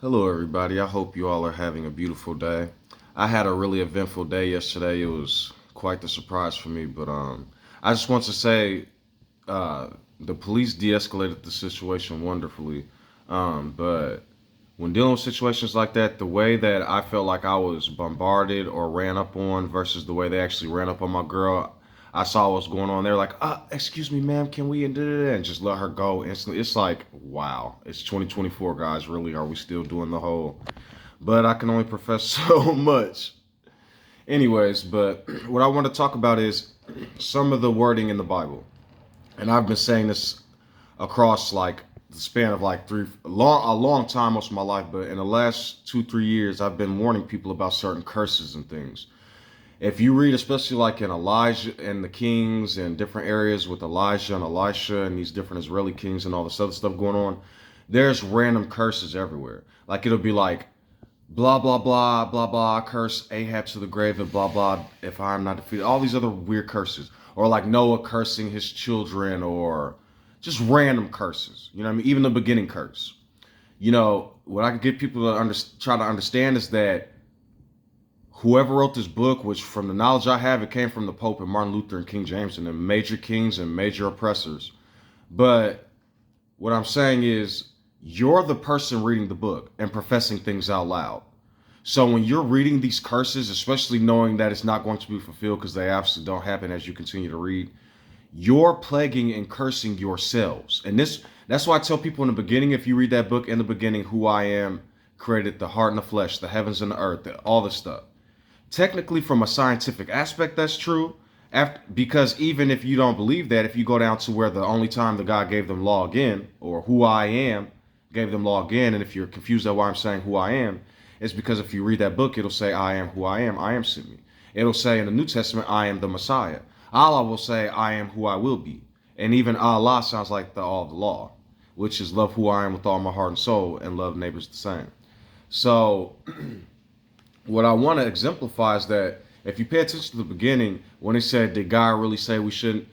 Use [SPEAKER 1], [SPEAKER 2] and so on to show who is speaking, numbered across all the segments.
[SPEAKER 1] Hello, everybody. I hope you all are having a beautiful day. I had a really eventful day yesterday. It was quite the surprise for me, but I just want to say uh, the police de-escalated the situation wonderfully. But when dealing with situations like that, the way that I felt like I was bombarded or ran up on versus the way they actually ran up on my girl, I saw what was going on. They're like, excuse me, ma'am, can we and just let her go instantly. It's like, wow, it's 2024, guys. Really, are we still doing the whole? But I can only profess so much. Anyways, but what I want to talk about is some of the wording in the Bible. And I've been saying this across like the span of like a long time, most of my life, but in the last 2 3 years I've been warning people about certain curses and things. If you read, especially like in Elijah and the kings and different areas with Elijah and Elisha and these different Israeli kings and all this other stuff going on, there's random curses everywhere. Like it'll be like blah blah blah blah blah, curse Ahab to the grave and blah blah, if I am not defeated, all these other weird curses, or like Noah cursing his children, or just random curses, you know what I mean? Even the beginning curse. What I can get people to try to understand is that whoever wrote this book, which from the knowledge I have, it came from the Pope and Martin Luther and King James and the major kings and major oppressors. But what I'm saying is, you're the person reading the book and professing things out loud. So when you're reading these curses, especially knowing that it's not going to be fulfilled because they absolutely don't happen as you continue to read, you're plaguing and cursing yourselves. And that's why I tell people in the beginning, if you read that book in the beginning, who I am created the heart and the flesh, the heavens and the earth, all this stuff. Technically, from a scientific aspect, that's true. Because even if you don't believe that, if you go down to where the only time the God gave them log in, or who I am gave them log in, and if you're confused at why I'm saying who I am, it's because if you read that book, it'll say I am who I am sent me. It'll say in the New Testament, I am the Messiah. Allah will say, I am who I will be. And even Allah sounds like the all of the law, which is love who I am with all my heart and soul and love neighbors the same. So what I want to exemplify is that if you pay attention to the beginning, when it said, did God really say we shouldn't?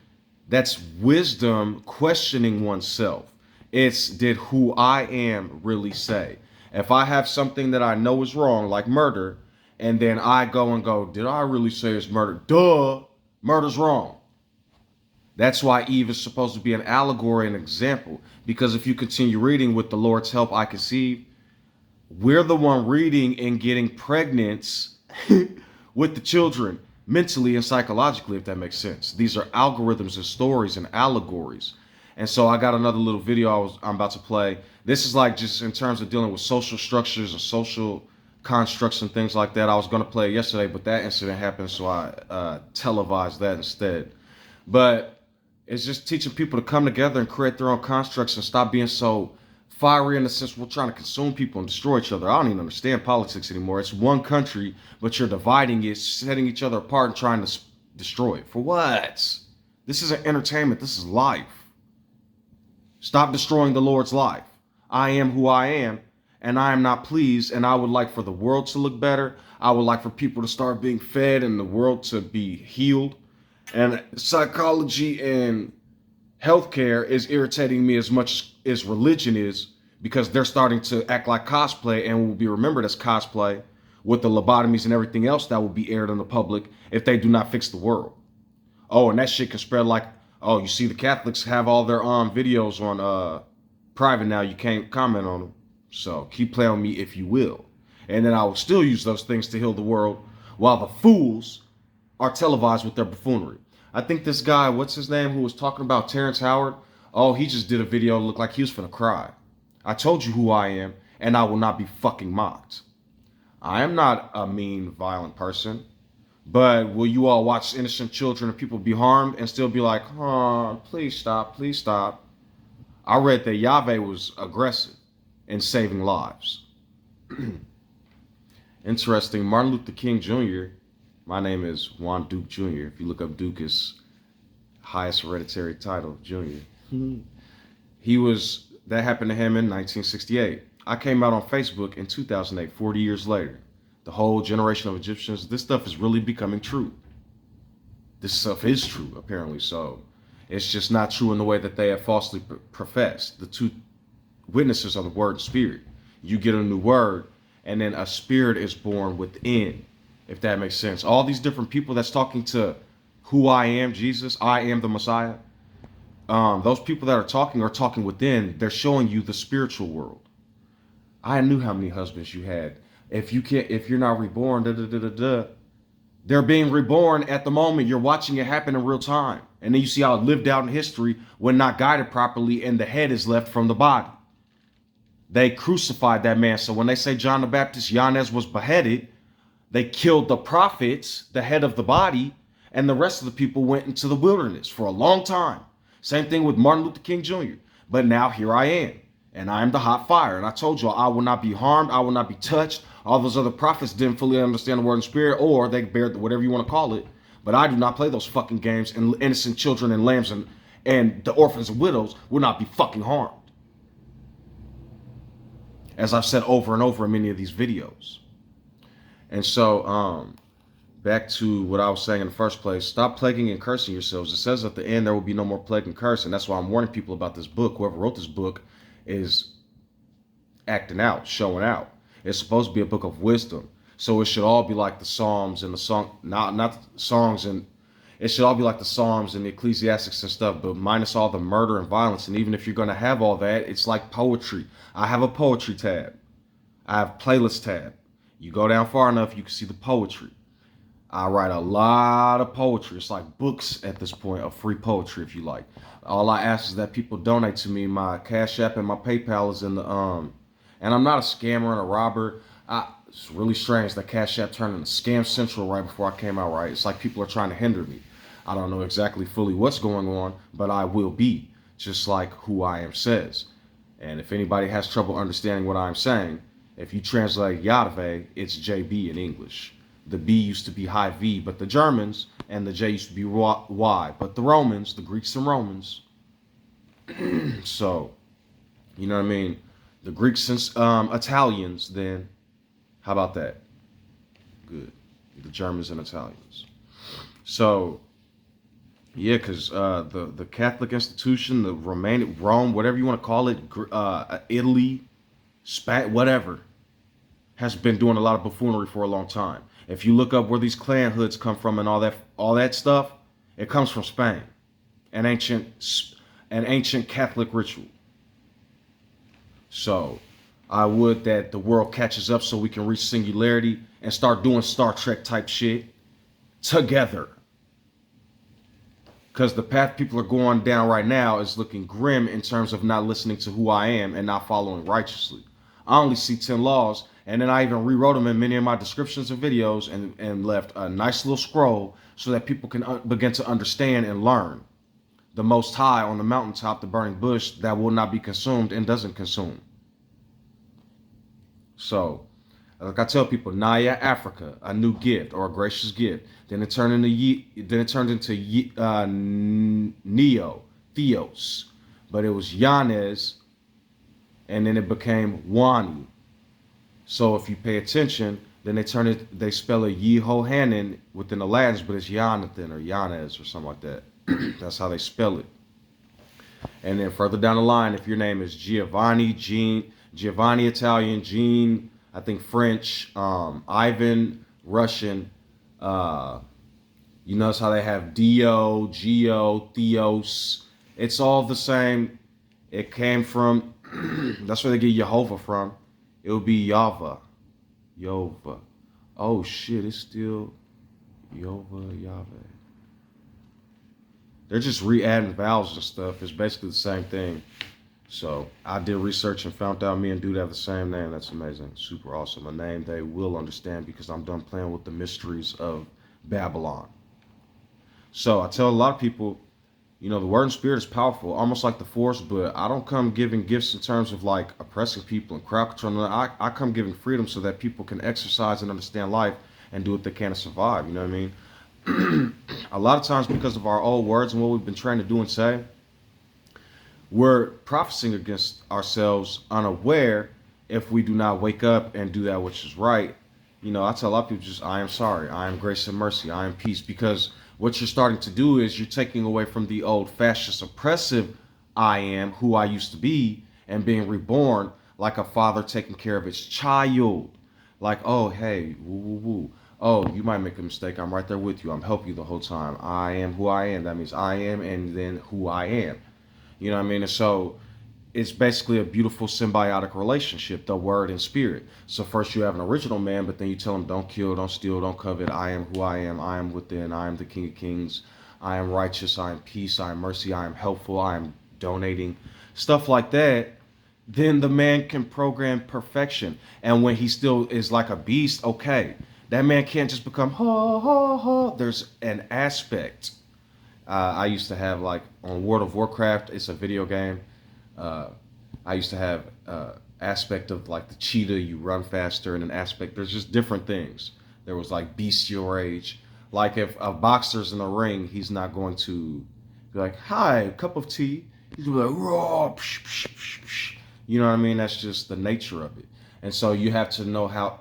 [SPEAKER 1] That's wisdom questioning oneself. It's, did who I am really say? If I have something that I know is wrong, like murder, and then I go, did I really say it's murder? Duh, murder's wrong. That's why Eve is supposed to be an allegory, an example. Because if you continue reading, with the Lord's help I conceive, we're the one reading and getting pregnant with the children, mentally and psychologically, if that makes sense. These are algorithms and stories and allegories. And so I got another little video I'm about to play. This is like just in terms of dealing with social structures and social constructs and things like that. I was going to play it yesterday, but that incident happened, so I televised that instead. But it's just teaching people to come together and create their own constructs and stop being so fiery in the sense we're trying to consume people and destroy each other. I don't even understand politics anymore. It's one country, but you're dividing it, setting each other apart, and trying to destroy it. For what? This isn't entertainment. This is life. Stop destroying the Lord's life. I am who I am, and I am not pleased, and I would like for the world to look better. I would like for people to start being fed and the world to be healed. And psychology and healthcare is irritating me as much as religion is, because they're starting to act like cosplay and will be remembered as cosplay with the lobotomies and everything else that will be aired on the public if they do not fix the world. Oh, and that shit can spread like, oh, you see the Catholics have all their videos on private now. You can't comment on them. So keep playing with me if you will. And then I will still use those things to heal the world while the fools are televised with their buffoonery. I think this guy, what's his name, who was talking about Terrence Howard, oh, he just did a video that looked like he was finna cry. I told you who I am, and I will not be fucking mocked. I am not a mean, violent person, but will you all watch innocent children and people be harmed and still be like, oh, please stop, please stop? I read that Yahweh was aggressive in saving lives. Interesting, Martin Luther King Jr., my name is Juan Duke Jr. If you look up Duke, is highest hereditary title, Jr. That happened to him in 1968. I came out on Facebook in 2008, 40 years later. The whole generation of Egyptians, this stuff is really becoming true. This stuff is true, apparently. So it's just not true in the way that they have falsely professed. The two witnesses are the word and spirit. you get a new word, and then a spirit is born within, if that makes sense. All these different people that's talking to who I am, Jesus, I am the Messiah. Those people that are talking within. They're showing you the spiritual world. I knew how many husbands you had. If you're not reborn, da da da da da. They're being reborn at the moment. You're watching it happen in real time. And then you see how it lived out in history when not guided properly and the head is left from the body. They crucified that man. So when they say John the Baptist, Yanez was beheaded, they killed the prophets, the head of the body, and the rest of the people went into the wilderness for a long time. Same thing with Martin Luther King Jr. But now here I am, and I am the hot fire. And I told you I will not be harmed. I will not be touched. All those other prophets didn't fully understand the word and spirit, or they bear whatever you want to call it. But I do not play those fucking games, and innocent children and lambs and the orphans and widows will not be fucking harmed. As I've said over and over in many of these videos. And so, back to what I was saying in the first place, stop plaguing and cursing yourselves. It says at the end there will be no more plague and curse, and that's why I'm warning people about this book. Whoever wrote this book is acting out, showing out. It's supposed to be a book of wisdom, so it should all be like the Psalms and the song, not songs, and it should all be like the Psalms and the Ecclesiastics and stuff, but minus all the murder and violence. And even if you're gonna have all that, it's like poetry. I have a poetry tab. I have playlist tab. You go down far enough, you can see the poetry. I write a lot of poetry. It's like books at this point of free poetry, if you like. All I ask is that people donate to me. My Cash App and my PayPal is in the and I'm not a scammer and a robber. It's really strange that Cash App turned into Scam Central right before I came out. Right, it's like people are trying to hinder me. I don't know exactly fully what's going on, but I will be, just like who I am says. And if anybody has trouble understanding what I'm saying, if you translate Yahweh, it's JB in English. The B used to be high V, but the Germans, and the J used to be Y, but the Romans, the Greeks and Romans. So, you know what I mean? The Greeks and Italians, then, how about that? Good. The Germans and Italians. So, yeah, because the Catholic institution, the Rome, whatever you want to call it, Italy, Spain, whatever, has been doing a lot of buffoonery for a long time. If you look up where these clan hoods come from and all that stuff, it comes from Spain, an ancient Catholic ritual. So I would that the world catches up so we can reach singularity and start doing Star Trek type shit together. Because the path people are going down right now is looking grim in terms of not listening to who I am and not following righteously. I only see 10 laws, and then I even rewrote them in many of my descriptions of videos and left a nice little scroll so that people can begin to understand and learn. The Most High on the mountaintop, the burning bush that will not be consumed and doesn't consume. So, like I tell people, Naya Africa, a new gift or a gracious gift. Then it turned into Neo, Theos, but it was Yanez, and then it became Juannie. So if you pay attention, then they spell it Yehohanan within the Latins, but it's Jonathan or Yanez or something like that. That's how they spell it. And then further down the line, if your name is Giovanni Italian, Jean, I think French, Ivan, Russian, you notice how they have Dio, Geo, Theos. It's all the same. It came from, that's where they get Jehovah from. It would be Yahweh. Yahweh. Oh shit, it's still Yahweh. They're just re-adding vowels and stuff. It's basically the same thing. So I did research and found out me and dude have the same name. That's amazing. Super awesome. A name they will understand because I'm done playing with the mysteries of Babylon. So I tell a lot of people, you know, the word and spirit is powerful, almost like the force, but I don't come giving gifts in terms of like oppressing people and crowd control. I come giving freedom so that people can exercise and understand life and do what they can to survive. You know what I mean? A lot of times because of our old words and what we've been trying to do and say, we're prophesying against ourselves unaware if we do not wake up and do that which is right. You know, I tell a lot of people just, I am sorry, I am grace and mercy, I am peace, because what you're starting to do is you're taking away from the old fascist oppressive I am, who I used to be, and being reborn like a father taking care of his child. Like, oh, hey, woo, woo, woo. Oh, you might make a mistake. I'm right there with you. I'm helping you the whole time. I am who I am. That means I am and then who I am. You know what I mean? And so it's basically a beautiful symbiotic relationship, the word and spirit. So first you have an original man, but then you tell him, don't kill, don't steal, don't covet. I am who I am. I am within. I am the King of Kings. I am righteous. I am peace. I am mercy. I am helpful. I am donating. Stuff like that. Then the man can program perfection. And when he still is like a beast, okay, that man can't just become ha ha ha. There's an aspect. I used to have like on World of Warcraft. It's a video game. Uh, I used to have aspect of like the cheetah, you run faster, and an aspect. There's just different things. There was like bestial rage. Like if a boxer's in the ring, he's not going to be like, "Hi, cup of tea." He's gonna be like, "Raw." You know what I mean? That's just the nature of it. And so you have to know how.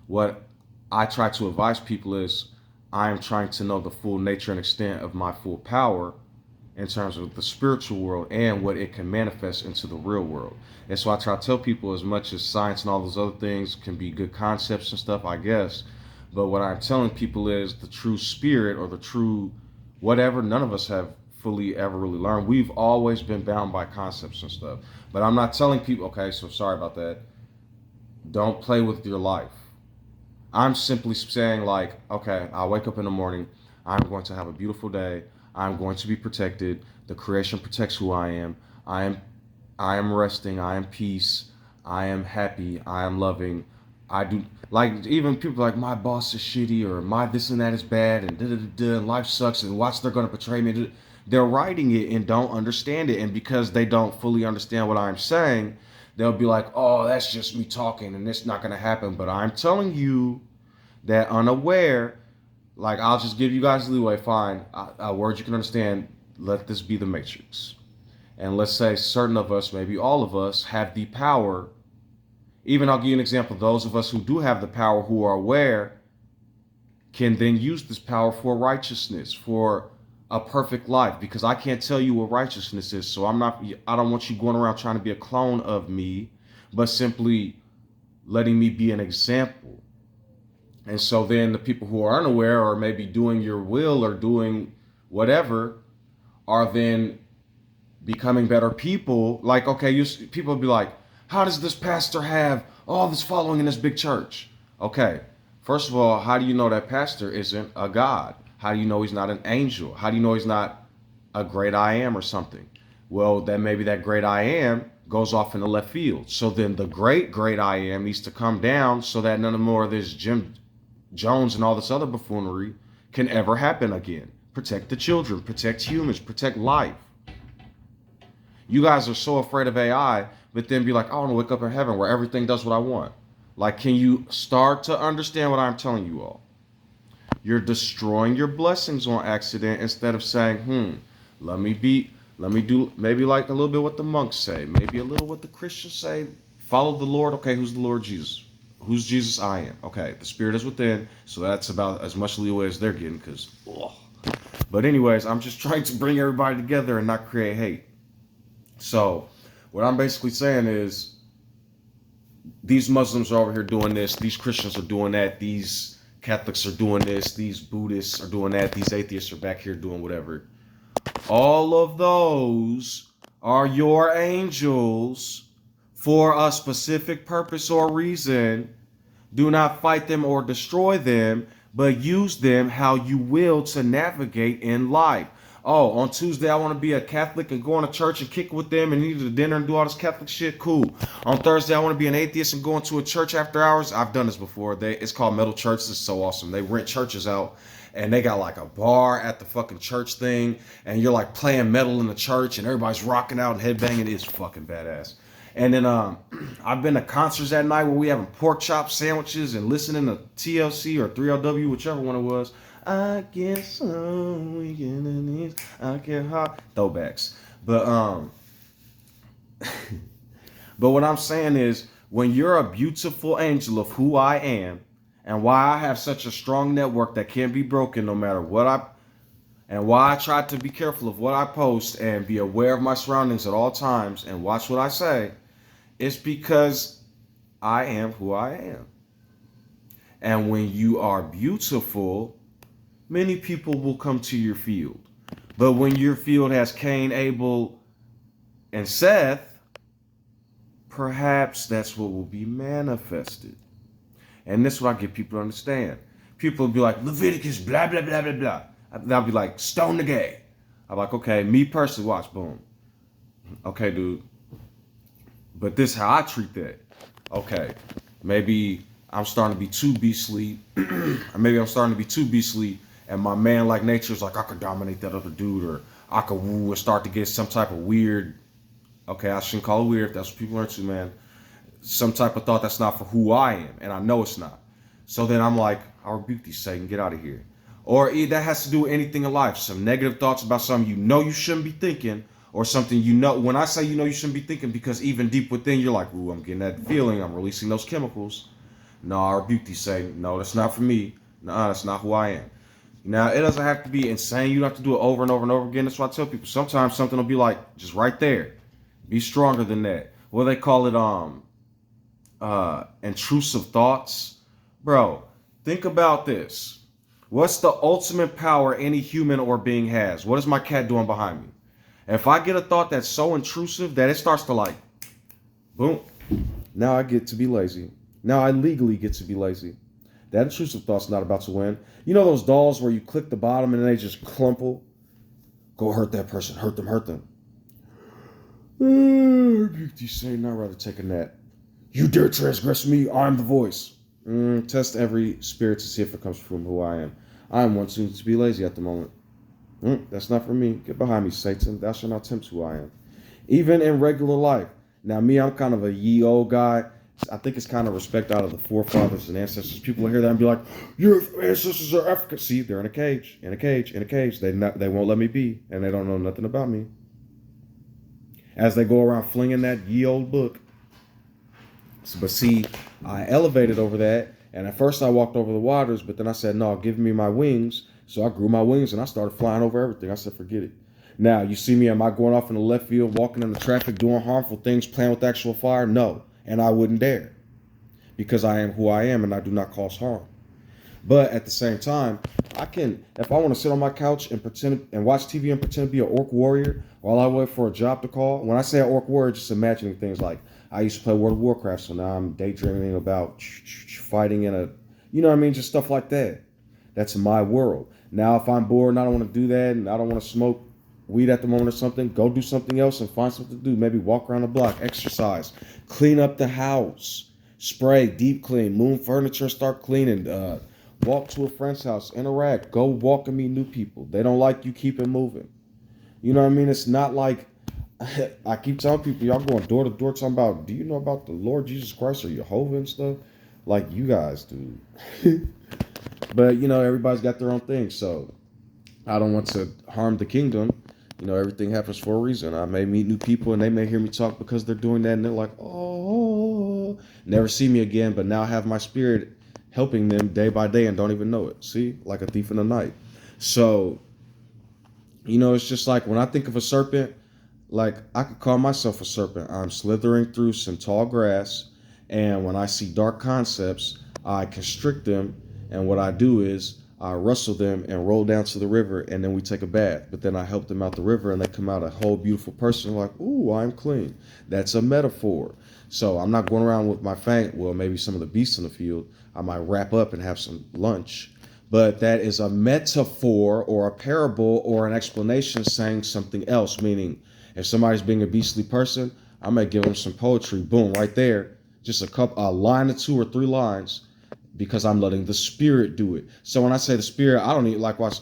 [SPEAKER 1] What I try to advise people is, I am trying to know the full nature and extent of my full power in terms of the spiritual world and what it can manifest into the real world. And so I try to tell people, as much as science and all those other things can be good concepts and stuff, I guess, but what I'm telling people is the true spirit or the true whatever, none of us have fully ever really learned. We've always been bound by concepts and stuff. But I'm not telling people, okay, so sorry about that. Don't play with your life. I'm simply saying, like, okay, I wake up in the morning. I'm going to have a beautiful day. I'm going to be protected. The creation protects who I am. I am resting. I am peace. I am happy. I am loving. I do, like, even people like, my boss is shitty, or my this and that is bad, and da da da da, and life sucks, and watch, they're going to betray me. They're writing it and don't understand it. And because they don't fully understand what I'm saying, they'll be like, oh, that's just me talking and it's not going to happen. But I'm telling you that unaware, like, I'll just give you guys leeway. Fine. A word you can understand. Let this be the matrix. And let's say certain of us, maybe all of us, have the power. Even I'll give you an example. Those of us who do have the power, who are aware, can then use this power for righteousness, for a perfect life, because I can't tell you what righteousness is. So I don't want you going around trying to be a clone of me, but simply letting me be an example. And so then the people who are unaware, or maybe doing your will or doing whatever, are then becoming better people. Like, okay, people will be like, how does this pastor have all this following in this big church? Okay, first of all, how do you know that pastor isn't a God? How do you know he's not an angel? How do you know he's not a great I am or something? Well, then maybe that great I am goes off in the left field. So then the great I am needs to come down so that none more of this Jim Jones and all this other buffoonery can ever happen again. Protect the children, protect humans, protect life. You guys are so afraid of AI, but then be like, I want to wake up in heaven where everything does what I want. Like, can you start to understand what I'm telling you all? You're destroying your blessings on accident instead of saying, let me do maybe like a little bit what the monks say, maybe a little what the Christians say. Follow the Lord. Okay, who's the Lord Jesus? Who's Jesus? I am. Okay, the Spirit is within, so that's about as much leeway as they're getting, because, but anyways, I'm just trying to bring everybody together and not create hate. So what I'm basically saying is, these Muslims are over here doing this, these Christians are doing that, these Catholics are doing this, these Buddhists are doing that, these atheists are back here doing whatever. All of those are your angels for a specific purpose or reason. Do not fight them or destroy them, but use them how you will to navigate in life. Oh, on Tuesday, I want to be a Catholic and go on to church and kick with them and eat a dinner and do all this Catholic shit. Cool. On Thursday, I want to be an atheist and go into a church after hours. I've done this before. It's called Metal Church. This is so awesome. They rent churches out and they got like a bar at the fucking church thing. And you're like playing metal in the church and everybody's rocking out and headbanging. It's fucking badass. And then I've been to concerts that night where we having pork chop sandwiches and listening to TLC or 3LW, whichever one it was. I guess so. We getting these. I get hot. Throwbacks. But but what I'm saying is, when you're a beautiful angel of who I am, and why I have such a strong network that can't be broken no matter what and why I try to be careful of what I post and be aware of my surroundings at all times and watch what I say, It's because I am who I am. And when you are beautiful, many people will come to your field. But when your field has Cain, Abel, and Seth, perhaps that's what will be manifested. And this is what I get people to understand. People will be like, Leviticus, blah, blah, blah, blah, blah. They'll be like, stone the gay. I'm like, okay, me personally, watch, boom. Okay, dude. But this is how I treat that. Okay, maybe I'm starting to be too beastly. Or maybe I'm starting to be too beastly. And my man like nature is like, I could dominate that other dude. Or I could woo and start to get some type of weird. Okay, I shouldn't call it weird if that's what people are into, man. Some type of thought that's not for who I am. And I know it's not. So then I'm like, I rebuke these, Satan, get out of here. Or that has to do with anything in life. Some negative thoughts about something you know you shouldn't be thinking. Or something you know. When I say you know you shouldn't be thinking, because even deep within you're like, ooh, I'm getting that feeling. I'm releasing those chemicals. No, I rebuke these, Satan. No, that's not for me. No, that's not who I am. Now, it doesn't have to be insane. You don't have to do it over and over and over again. That's why I tell people. Sometimes something will be like, just right there. Be stronger than that. What do they call it? Intrusive thoughts. Bro, think about this. What's the ultimate power any human or being has? What is my cat doing behind me? If I get a thought that's so intrusive that it starts to like, boom. Now I get to be lazy. Now I legally get to be lazy. That intrusive thought's not about to win. You know those dolls where you click the bottom and they just clumple? Go hurt that person. Hurt them. Hurt them. You say, I'd rather take a nap. You dare transgress me, I'm the voice. Test every spirit to see if it comes from who I am. I am one to be lazy at the moment. That's not for me. Get behind me, Satan. Thou shalt not tempt who I am. Even in regular life. Now, me, I'm kind of a ye old guy. I think it's kind of respect out of the forefathers and ancestors. People will hear that and be like, your ancestors are African. See, they're in a cage, in a cage, in a cage. They won't let me be, and they don't know nothing about me. As they go around flinging that ye old book. But see, I elevated over that, and at first I walked over the waters, but then I said, no, give me my wings. So I grew my wings and I started flying over everything. I said, forget it. Now, you see me, am I going off in the left field, walking in the traffic, doing harmful things, playing with actual fire? No. And I wouldn't dare. Because I am who I am and I do not cause harm. But at the same time, I can, if I want to sit on my couch and pretend and watch TV and pretend to be an orc warrior while I wait for a job to call. When I say an orc warrior, just imagining things like I used to play World of Warcraft, so now I'm daydreaming about fighting in a, you know what I mean? Just stuff like that. That's my world. Now, if I'm bored and I don't want to do that and I don't want to smoke weed at the moment or something, go do something else and find something to do. Maybe walk around the block, exercise, clean up the house, spray, deep clean, move furniture, start cleaning, walk to a friend's house, interact, go walk and meet new people. They don't like you, keep it moving. You know what I mean? It's not like, I keep telling people, y'all going door to door talking about, do you know about the Lord Jesus Christ or Jehovah and stuff? Like you guys do. But, you know, everybody's got their own thing, so I don't want to harm the kingdom. You know, everything happens for a reason. I may meet new people, and they may hear me talk because they're doing that, and they're like, oh, never see me again, but now I have my spirit helping them day by day and don't even know it. See? Like a thief in the night. So, you know, it's just like when I think of a serpent, like I could call myself a serpent. I'm slithering through some tall grass, and when I see dark concepts, I constrict them. And what I do is I wrestle them and roll down to the river, and then we take a bath. But then I help them out the river, and they come out a whole beautiful person like, ooh, I'm clean. That's a metaphor. So I'm not going around with my fang. Well, maybe some of the beasts in the field, I might wrap up and have some lunch. But that is a metaphor or a parable or an explanation saying something else. Meaning, if somebody's being a beastly person, I might give them some poetry. Boom, right there. Just a line or 2 or 3 lines. Because I'm letting the spirit do it. So when I say the spirit, I don't even like watch.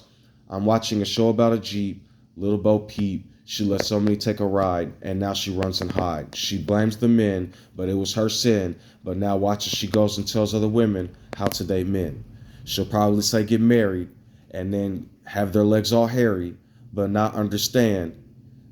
[SPEAKER 1] I'm watching a show about a Jeep. Little Bo Peep. She let somebody take a ride, and now she runs and hides. She blames the men, but it was her sin. But now watch as she goes and tells other women how to date men. She'll probably say get married, and then have their legs all hairy, but not understand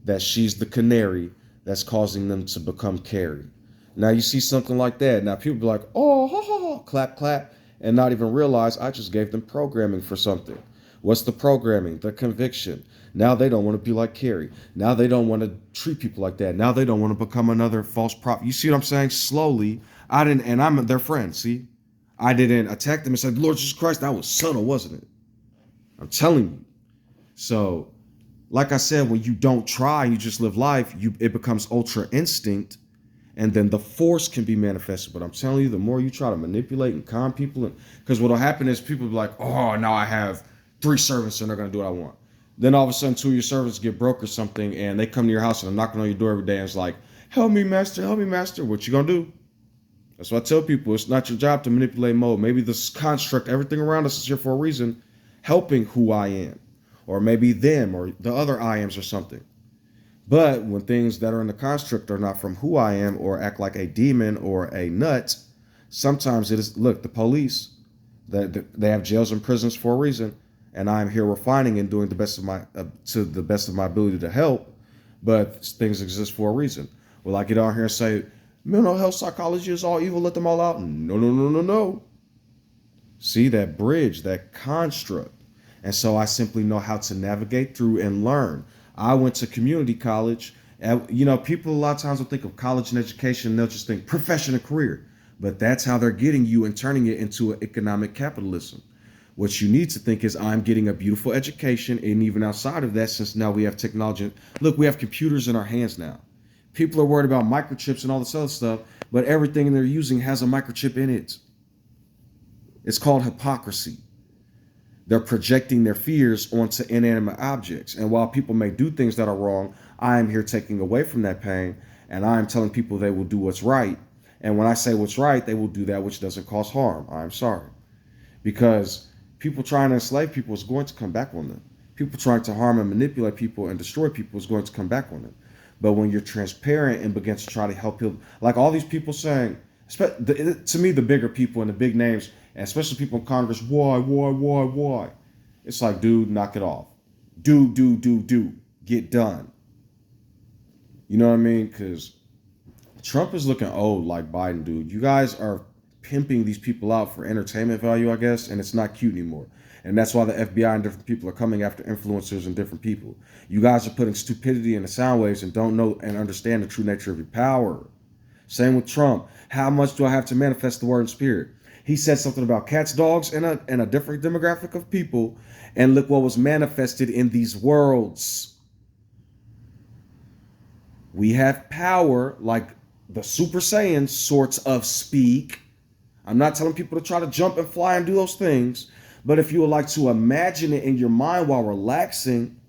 [SPEAKER 1] that she's the canary that's causing them to become carried. Now you see something like that. Now people be like, oh, ha, ha, ha, clap, clap, and not even realize I just gave them programming for something. What's the programming? The conviction. Now they don't want to be like Carrie. Now they don't want to treat people like that. Now they don't want to become another false prophet. You see what I'm saying? Slowly, I didn't, and I'm their friend. See, I didn't attack them and say, Lord Jesus Christ, that was subtle, wasn't it? I'm telling you. So, like I said, when you don't try, you just live life, it becomes ultra instinct, and then the force can be manifested. But I'm telling you, the more you try to manipulate and calm people, because what'll happen is people will be like, oh, now I have 3 servants and they're gonna do what I want. Then all of a sudden 2 of your servants get broke or something, and they come to your house and they're knocking on your door every day and it's like, help me, master, help me, master. What you gonna do? That's what I tell people. It's not your job to manipulate mode. Maybe this construct, everything around us is here for a reason, helping who I am. Or maybe them or the other I ams or something. But when things that are in the construct are not from who I am or act like a demon or a nut, sometimes it is, look, the police, they have jails and prisons for a reason. And I'm here refining and doing the best of my, to the best of my ability to help. But things exist for a reason. Will I get on here and say, mental health psychology is all evil, let them all out? No, no, no, no, no. See that bridge, that construct. And so I simply know how to navigate through and learn. I went to community college. And, you know, people a lot of times will think of college and education, and they'll just think profession and career. But that's how they're getting you and turning it into an economic capitalism. What you need to think is I'm getting a beautiful education. And even outside of that, since now we have technology, look, we have computers in our hands now. People are worried about microchips and all this other stuff, but everything they're using has a microchip in it. It's called hypocrisy. They're projecting their fears onto inanimate objects. And while people may do things that are wrong, I am here taking away from that pain. And I am telling people they will do what's right. And when I say what's right, they will do that which doesn't cause harm. I'm sorry. Because people trying to enslave people is going to come back on them. People trying to harm and manipulate people and destroy people is going to come back on them. But when you're transparent and begin to try to help people, like all these people saying, to me, the bigger people and the big names, and especially people in Congress, why? It's like, dude, knock it off. Do. Get done. You know what I mean? Because Trump is looking old like Biden, dude. You guys are pimping these people out for entertainment value, I guess, and it's not cute anymore. And that's why the FBI and different people are coming after influencers and different people. You guys are putting stupidity in the sound waves and don't know and understand the true nature of your power. Same with Trump. How much do I have to manifest the word in spirit? He said something about cats, dogs, and a different demographic of people. And look what was manifested in these worlds. We have power, like the Super Saiyans sorts of speak. I'm not telling people to try to jump and fly and do those things. But if you would like to imagine it in your mind while relaxing,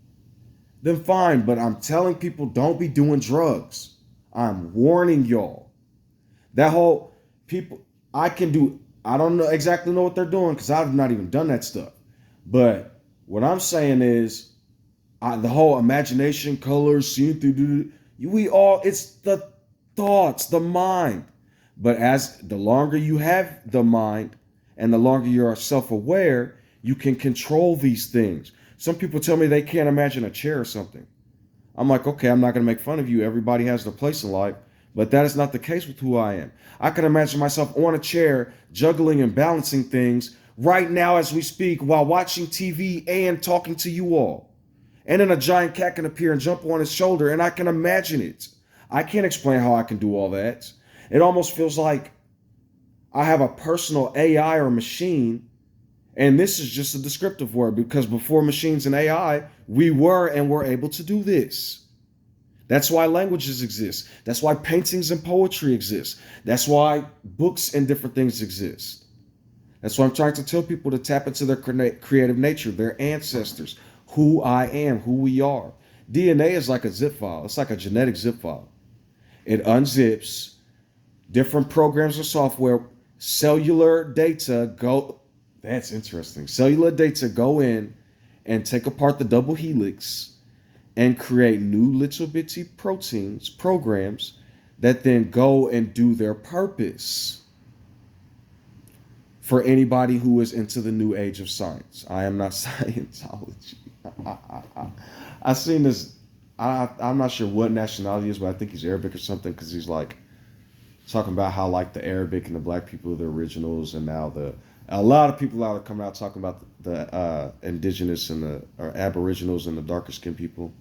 [SPEAKER 1] then fine. But I'm telling people, don't be doing drugs. I'm warning y'all. That whole people, I don't know exactly know what they're doing because I've not even done that stuff. But what I'm saying is the whole imagination, colors, seeing through, it's the thoughts, the mind. But as the longer you have the mind and the longer you're self-aware, you can control these things. Some people tell me they can't imagine a chair or something. I'm like, okay, I'm not going to make fun of you. Everybody has their place in life. But that is not the case with who I am. I can imagine myself on a chair, juggling and balancing things right now as we speak while watching TV and talking to you all. And then a giant cat can appear and jump on his shoulder, and I can imagine it. I can't explain how I can do all that. It almost feels like I have a personal AI or machine, and this is just a descriptive word because before machines and AI, we were and were able to do this. That's why languages exist. That's why paintings and poetry exist. That's why books and different things exist. That's why I'm trying to tell people to tap into their creative nature, their ancestors, who I am, who we are. DNA is like a zip file. It's like a genetic zip file. It unzips different programs or software, cellular data go. That's interesting. Cellular data go in and take apart the double helix and create new little bitty proteins, programs that then go and do their purpose. For anybody who is into the new age of science, I am not Scientology. I seen this. I'm not sure what nationality he is, but I think he's Arabic or something because he's like talking about how like the Arabic and the black people are the originals, and now the A lot of people out are coming out talking about the indigenous and the or aboriginals and the darker skinned people.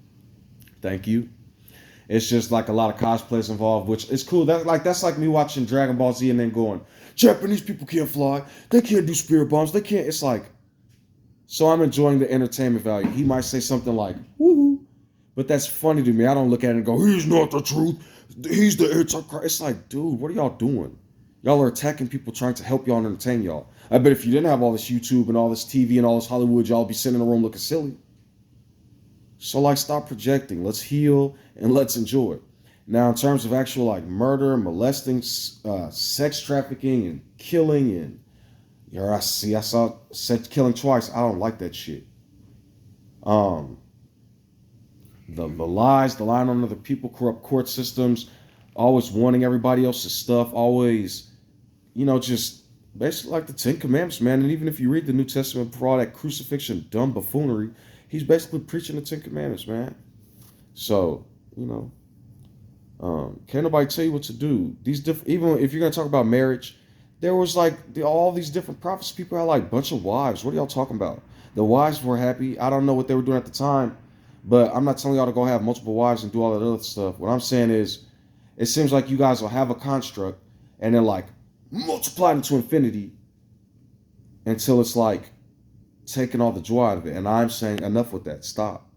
[SPEAKER 1] Thank you. It's just like a lot of cosplays involved, which is cool. That's like me watching Dragon Ball Z and then going, Japanese people can't fly, they can't do spirit bombs, they can't. It's like, so I'm enjoying the entertainment value. He might say something like, woohoo, but that's funny to me. I don't look at it and go, he's not the truth. He's the antichrist. It's like, dude, what are y'all doing? Y'all are attacking people trying to help y'all and entertain y'all. I bet if you didn't have all this YouTube and all this TV and all this Hollywood, y'all be sitting in a room looking silly. So like, stop projecting. Let's heal and let's enjoy. Now, in terms of actual like murder, molesting, sex trafficking, and killing, and I saw sex killing twice. I don't like that shit. Um, the lies, the lying on other people, corrupt court systems, always wanting everybody else's stuff, always, just basically like the Ten Commandments, man. And even if you read the New Testament for all that crucifixion, dumb buffoonery, he's basically preaching the Ten Commandments, man. So, can't nobody tell you what to do. Even if you're gonna talk about marriage, there was like all these different prophets. People had like a bunch of wives. What are y'all talking about? The wives were happy. I don't know what they were doing at the time, but I'm not telling y'all to go have multiple wives and do all that other stuff. What I'm saying is, it seems like you guys will have a construct and then like multiply it into infinity until it's like taking all the joy out of it. And I'm saying enough with that. Stop.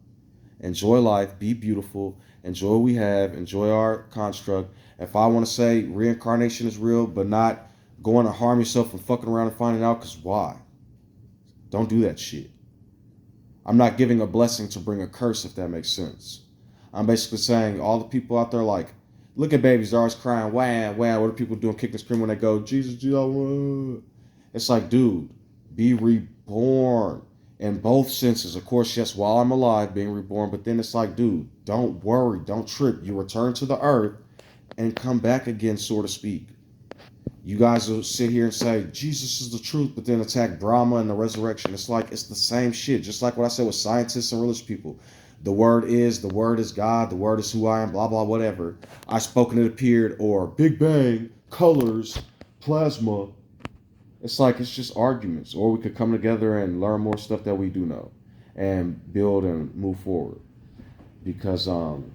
[SPEAKER 1] Enjoy life. Be beautiful. Enjoy what we have. Enjoy our construct. If I want to say reincarnation is real, but not going to harm yourself and fucking around and finding out, because why? Don't do that shit. I'm not giving a blessing to bring a curse, if that makes sense. I'm basically saying all the people out there like, look at babies, they're always crying, wow, wow. What are people doing, kicking and screaming when they go, Jesus, Jesus. It's like, dude, be reborn in both senses. Of course, yes, while I'm alive, being reborn, but then it's like, dude, don't worry, don't trip. You return to the earth and come back again, so to speak. You guys will sit here and say, Jesus is the truth, but then attack Brahma and the resurrection. It's like, it's the same shit. Just like what I said with scientists and religious people. The word is God, the word is who I am, blah, blah, whatever. I spoke and it appeared, or Big Bang, colors, plasma. It's like, it's just arguments. Or we could come together and learn more stuff that we do know and build and move forward. Because I'm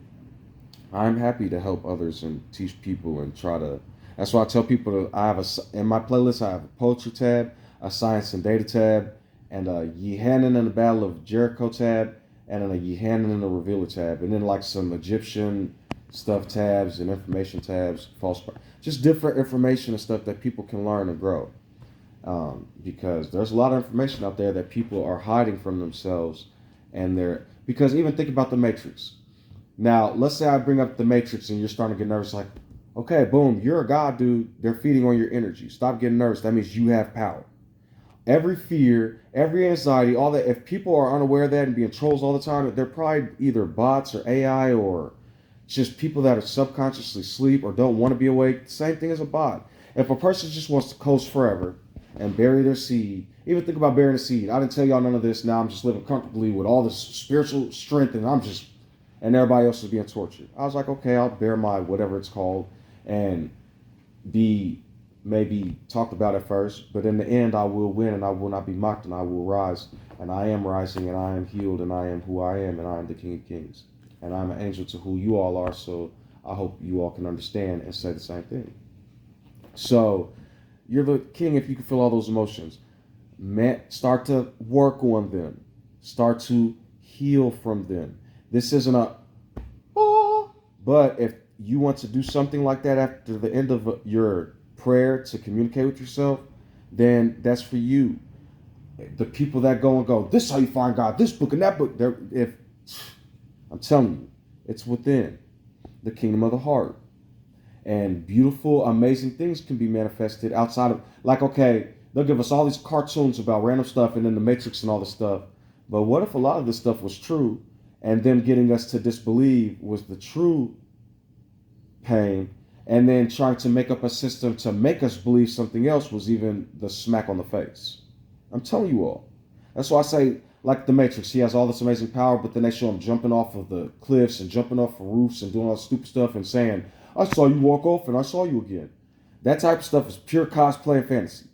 [SPEAKER 1] happy to help others and teach people and try to. That's why I tell people in my playlist, I have a poetry tab, a science and data tab, and a Yehanan and the Battle of Jericho tab, and then a Yehanan and the Revealer tab, and then like some Egyptian stuff tabs and information tabs, just different information and stuff that people can learn and grow. Because there's a lot of information out there that people are hiding from themselves, because even think about the Matrix. Now, let's say I bring up the Matrix and you're starting to get nervous, like, okay, boom, you're a god, dude. They're feeding on your energy. Stop getting nervous. That means you have power. Every fear, every anxiety, all that, if people are unaware of that and being trolls all the time, they're probably either bots or AI or just people that are subconsciously asleep or don't want to be awake. Same thing as a bot. If a person just wants to coast forever and bury their seed, even think about burying a seed. I didn't tell y'all none of this. Now I'm just living comfortably with all this spiritual strength and everybody else is being tortured. I was like, okay, I'll bear my whatever it's called and be maybe talked about at first, but in the end I will win and I will not be mocked and I will rise, and I am rising and I am healed and I am who I am and I am the King of Kings and I'm an angel to who you all are. So I hope you all can understand and say the same thing. So you're the king if you can feel all those emotions. Start to work on them. Start to heal from them. This isn't but if you want to do something like that after the end of your prayer to communicate with yourself, then that's for you. The people that go, this is how you find God, this book and that book, I'm telling you, it's within the kingdom of the heart. And beautiful, amazing things can be manifested outside of, like, okay, they'll give us all these cartoons about random stuff and then the Matrix and all this stuff. But what if a lot of this stuff was true and them getting us to disbelieve was the true pain, and then trying to make up a system to make us believe something else was even the smack on the face? I'm telling you all. That's why I say, like the Matrix, he has all this amazing power, but then they show him jumping off of the cliffs and jumping off of roofs and doing all this stupid stuff and saying, I saw you walk off and I saw you again. That type of stuff is pure cosplay and fantasy.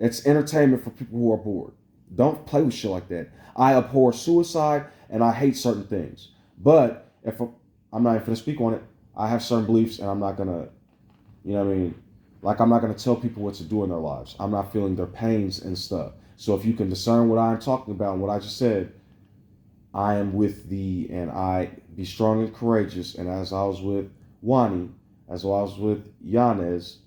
[SPEAKER 2] It's entertainment for people who are bored. Don't play with shit like that. I abhor suicide and I hate certain things. But if I'm not even going to speak on it, I have certain beliefs and I'm not going to, you know what I mean? Like, I'm not going to tell people what to do in their lives. I'm not feeling their pains and stuff. So if you can discern what I'm talking about and what I just said, I am with thee and I be strong and courageous. And as I was with Juannie, as I was with Yanez,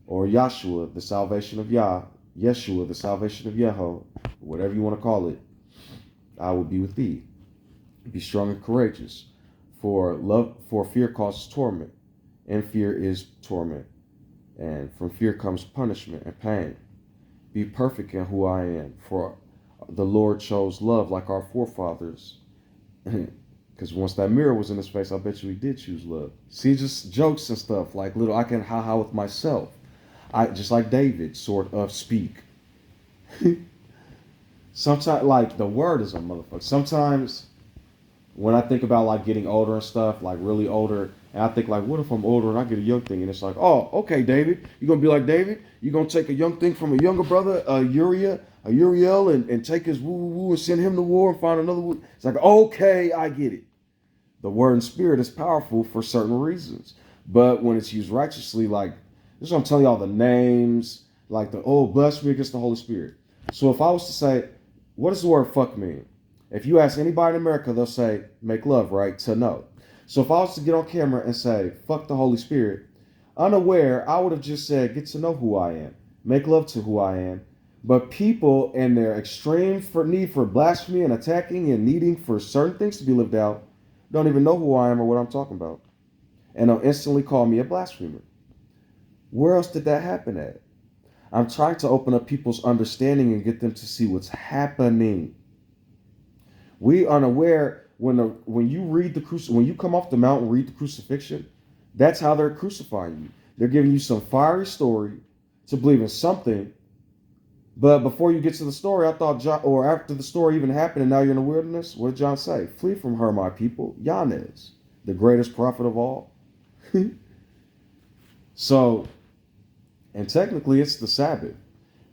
[SPEAKER 2] or Yahshua, the salvation of Yah, Yeshua, the salvation of Yeho, whatever you want to call it, I will be with thee. Be strong and courageous, for fear causes torment, and fear is torment, and from fear comes punishment and pain. Be perfect in who I am, for the Lord chose love like our forefathers. Because once that mirror was in his face, I bet you he did choose love. See, just jokes and stuff, like little I can ha-ha with myself. I just like David, sort of speak. Sometimes, like, the word is a motherfucker. Sometimes when I think about like getting older and stuff, like really older, and I think like, what if I'm older and I get a young thing, and it's like, oh, okay, David, you're gonna be like David, you're gonna take a young thing from a younger brother, Uriel, and take his woo woo woo and send him to war and find another woo. It's like, okay, I get it. The word and spirit is powerful for certain reasons, but when it's used righteously, like this is what I'm telling y'all, the names, like the blasphemy against the Holy Spirit. So if I was to say, what does the word fuck mean? If you ask anybody in America, they'll say make love, right? To know. So if I was to get on camera and say fuck the Holy Spirit, unaware, I would have just said get to know who I am, make love to who I am. But people in their extreme need for blasphemy and attacking and needing for certain things to be lived out don't even know who I am or what I'm talking about. And they'll instantly call me a blasphemer. Where else did that happen at? I'm trying to open up people's understanding and get them to see what's happening. We unaware when you read when you come off the mountain and read the crucifixion, that's how they're crucifying you. They're giving you some fiery story to believe in something. But before you get to the story, I thought John, or after the story even happened, and now you're in the wilderness, what did John say? Flee from her, my people. Yanez, the greatest prophet of all. So, and technically it's the Sabbath,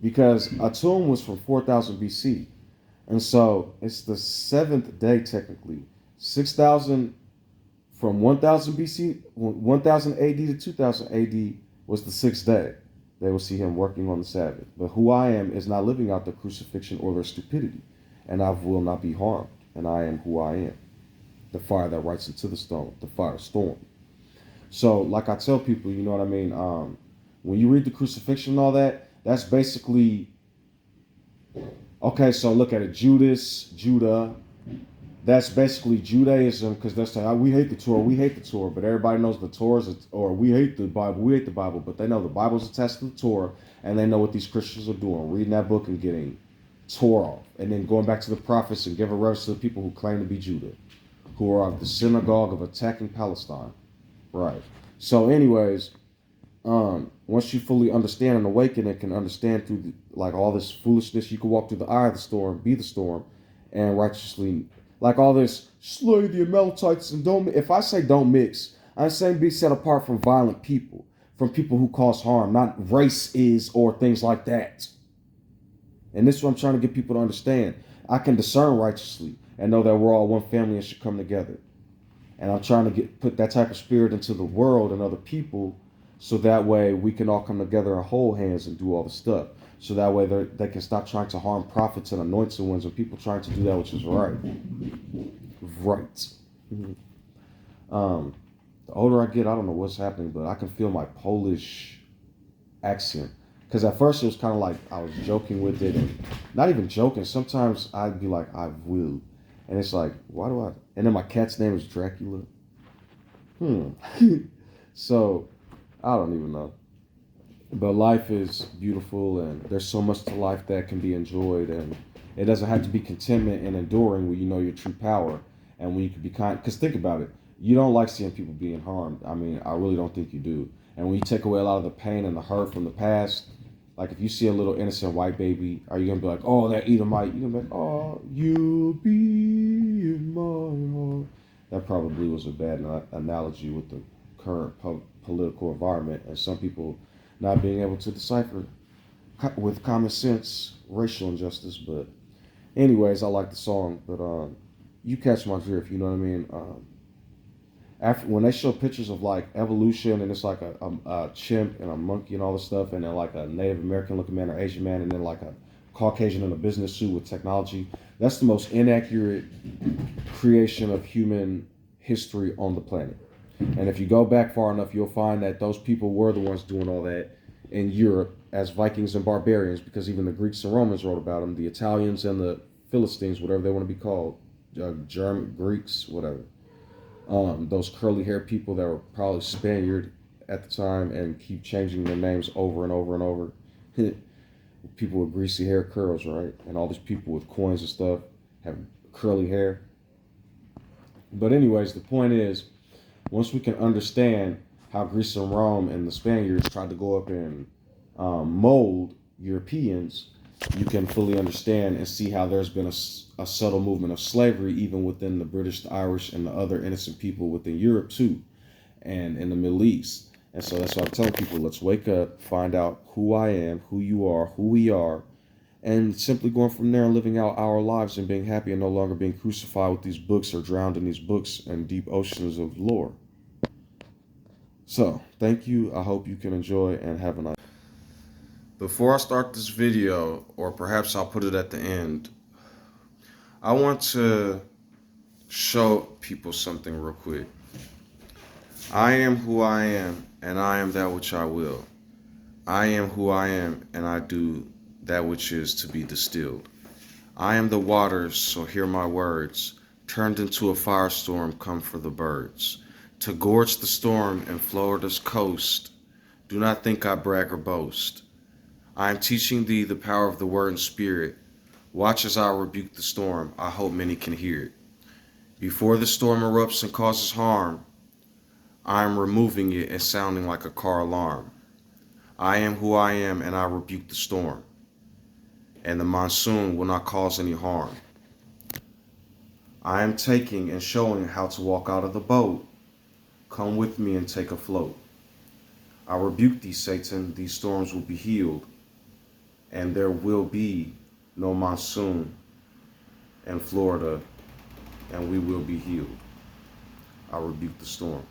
[SPEAKER 2] because Atum was from 4000 BC. And so it's the seventh day technically. 6,000 from 1000 BC, 1000 AD to 2000 AD was the sixth day. They will see him working on the Sabbath. But who I am is not living out the crucifixion or their stupidity. And I will not be harmed. And I am who I am. The fire that writes into the stone, the fire storm. So like I tell people, you know what I mean? When you read the crucifixion and all that, that's basically, okay, so look at it. Judah. That's basically Judaism, because they're saying, we hate the Torah, but everybody knows the Torah's, or we hate the Bible, but they know the Bible's attached to the Torah, and they know what these Christians are doing, reading that book and getting tore off, and then going back to the prophets and giving reverence to the people who claim to be Judah, who are the synagogue of attacking Palestine. Right. So anyways, once you fully understand and awaken and can understand through like all this foolishness, you can walk through the eye of the storm, be the storm, and righteously, like all this, slay the Amalekites and don't. If I say don't mix, I'm saying be set apart from violent people, from people who cause harm, not race is or things like that. And this is what I'm trying to get people to understand. I can discern righteously and know that we're all one family and should come together. And I'm trying to put that type of spirit into the world and other people, so that way we can all come together and hold hands and do all the stuff. So that way they can stop trying to harm prophets and anointed ones and people trying to do that which is right. Right. Mm-hmm. The older I get, I don't know what's happening, but I can feel my Polish accent. Because at first it was kind of like I was joking with it, and not even joking. Sometimes I'd be like, I will. And it's like, why do I? And then my cat's name is Dracula. So, I don't even know. But life is beautiful, and there's so much to life that can be enjoyed, and it doesn't have to be contentment and enduring when you know your true power, and when you can be kind. Because think about it, you don't like seeing people being harmed. I mean, I really don't think you do. And when you take away a lot of the pain and the hurt from the past, like if you see a little innocent white baby, are you gonna be like, oh, that Edomite? You're gonna be like, oh, you'll be in my heart. That probably was a bad analogy with the current political environment, and some people not being able to decipher with common sense racial injustice. But anyways, I like the song. But you catch my drift. You know what I mean? After when they show pictures of like evolution and it's like a chimp and a monkey and all this stuff, and then like a Native American looking man or Asian man, and then like a Caucasian in a business suit with technology. That's the most inaccurate creation of human history on the planet. And if you go back far enough, you'll find that those people were the ones doing all that in Europe as Vikings and barbarians, because even the Greeks and Romans wrote about them, the Italians and the Philistines, whatever they want to be called, German, Greeks, whatever. Those curly haired people that were probably Spaniard at the time and keep changing their names over and over and over. People with greasy hair curls, right? And all these people with coins and stuff have curly hair. But anyways, the point is, once we can understand how Greece and Rome and the Spaniards tried to go up and mold Europeans, you can fully understand and see how there's been a subtle movement of slavery even within the British, the Irish, and the other innocent people within Europe too, and in the Middle East. And so that's why I'm telling people, let's wake up, find out who I am, who you are, who we are, and simply going from there and living out our lives and being happy and no longer being crucified with these books or drowned in these books and deep oceans of lore. So, thank you. I hope you can enjoy and have a nice.
[SPEAKER 1] Before I start this video, or perhaps I'll put it at the end, I want to show people something real quick. I am who I am, and I am that which I will. I am who I am, and I do that which is to be distilled. I am the waters, so hear my words. Turned into a firestorm, come for the birds. To gorge the storm in Florida's coast. Do not think I brag or boast. I am teaching thee the power of the word and spirit. Watch as I rebuke the storm. I hope many can hear it. Before the storm erupts and causes harm, I am removing it and sounding like a car alarm. I am who I am, and I rebuke the storm. And the monsoon will not cause any harm. I am taking and showing how to walk out of the boat. Come with me and take a float. I rebuke thee, Satan. These storms will be healed, and there will be no monsoon in Florida, and we will be healed. I rebuke the storm.